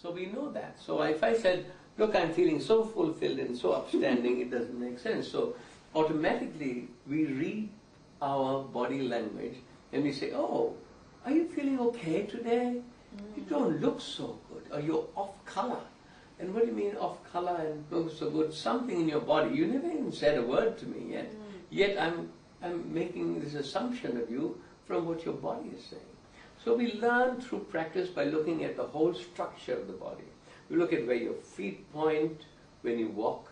So we know that. So if I said, look, I'm feeling so fulfilled and so upstanding, it doesn't make sense. So automatically we read our body language and we say, oh, are you feeling okay today? You don't look so good, or you're off color. And what do you mean off color and look so good? Something in your body. You never even said a word to me yet. Yet I'm making this assumption of you from what your body is saying. So we learn through practice by looking at the whole structure of the body. We look at where your feet point when you walk,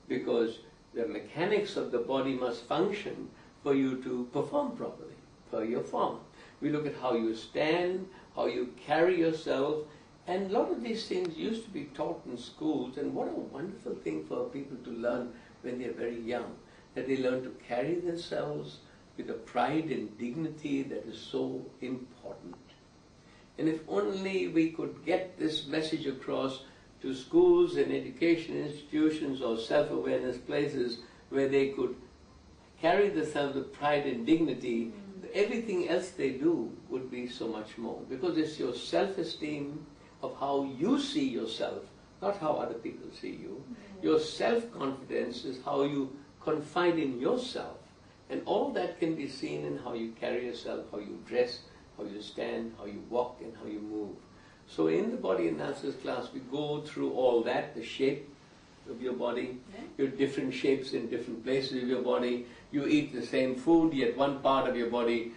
because the mechanics of the body must function for you to perform properly, for your form. We look at how you stand, how you carry yourself, and a lot of these things used to be taught in schools, and what a wonderful thing for people to learn when they're very young, that they learn to carry themselves with a pride and dignity that is so important. And if only we could get this message across to schools and education institutions or self-awareness places where they could carry themselves with pride and dignity, everything else they do would be so much more. Because it's your self-esteem of how you see yourself, not how other people see you. Your self-confidence is how you confide in yourself. And all that can be seen in how you carry yourself, how you dress, how you stand, how you walk, and how you move. So in the body analysis class, we go through all that, the shape of your body, your different shapes in different places of your body. You eat the same food, yet one part of your body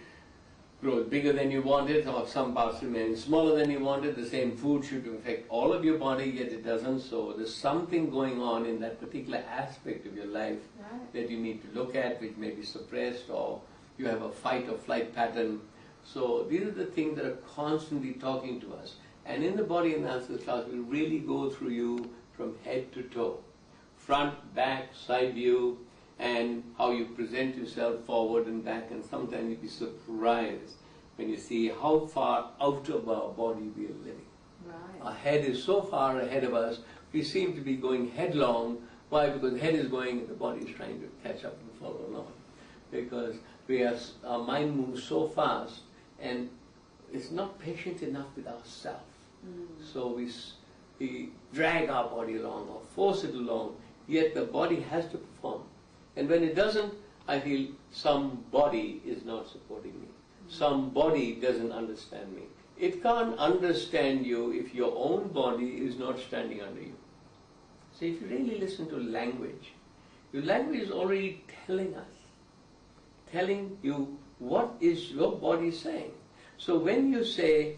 grows bigger than you wanted, or some parts remain smaller than you wanted. The same food should affect all of your body, yet it doesn't. So there's something going on in that particular aspect of your life that you need to look at, which may be suppressed, or you have a fight or flight pattern. So these are the things that are constantly talking to us. And in the body analysis class, we really go through you from head to toe, front, back, side view, and how you present yourself forward and back. And sometimes you'll be surprised when you see how far out of our body we are living. Our head is so far ahead of us, we seem to be going headlong. Why? Because the head is going and the body is trying to catch up and follow along. Because our mind moves so fast and it's not patient enough with ourselves. So we drag our body along or force it along, yet the body has to perform. And when it doesn't, I feel somebody is not supporting me. Somebody doesn't understand me. It can't understand you if your own body is not standing under you. So if you really listen to language, your language is already telling you what is your body saying. So when you say,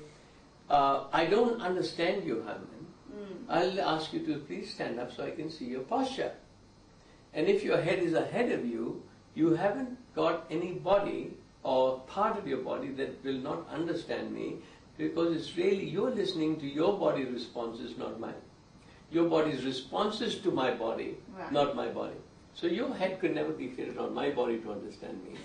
I don't understand you, Hanuman, I'll ask you to please stand up so I can see your posture. And if your head is ahead of you, you haven't got any body or part of your body that will not understand me, because it's really, you're listening to your body responses, not mine. Your body's responses to my body, not my body. So your head could never be fitted on my body to understand me.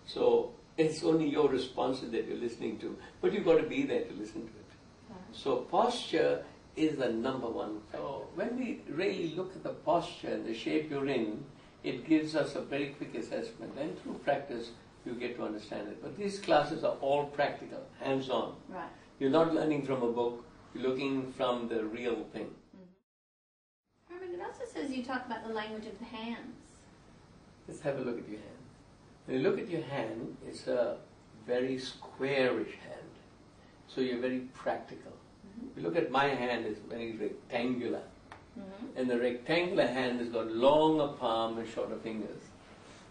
So it's only your responses that you're listening to, but you've got to be there to listen to it. So posture is the number one factor. So when we really look at the posture and the shape you're in, it gives us a very quick assessment, and through practice you get to understand it. But these classes are all practical, hands-on. You're not learning from a book, you're looking from the real thing. Herman, it also says you talk about the language of the hands. Let's have a look at your hand. When you look at your hand, it's a very squarish hand. So you're very practical. If you look at my hand, it's very rectangular. And the rectangular hand has got longer palm and shorter fingers.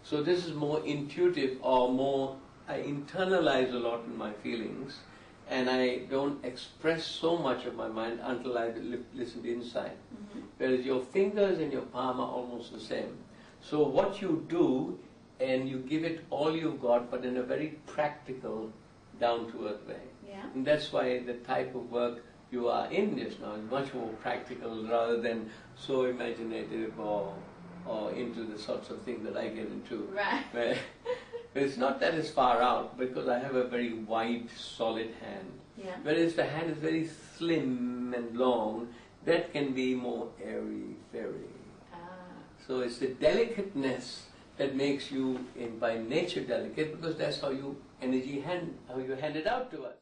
So this is more intuitive, or more, I internalize a lot in my feelings, and I don't express so much of my mind until I listen to inside. Whereas your fingers and your palm are almost the same. So what you do, and you give it all you've got, but in a very practical, down-to-earth way. And that's why the type of work you are in just now is much more practical rather than so imaginative or into the sorts of things that I get into. Where it's not that it's far out, because I have a very wide, solid hand. Whereas the hand is very slim and long, that can be more airy-fairy. So it's the delicateness that makes you by nature delicate, because that's how you hand it out to us.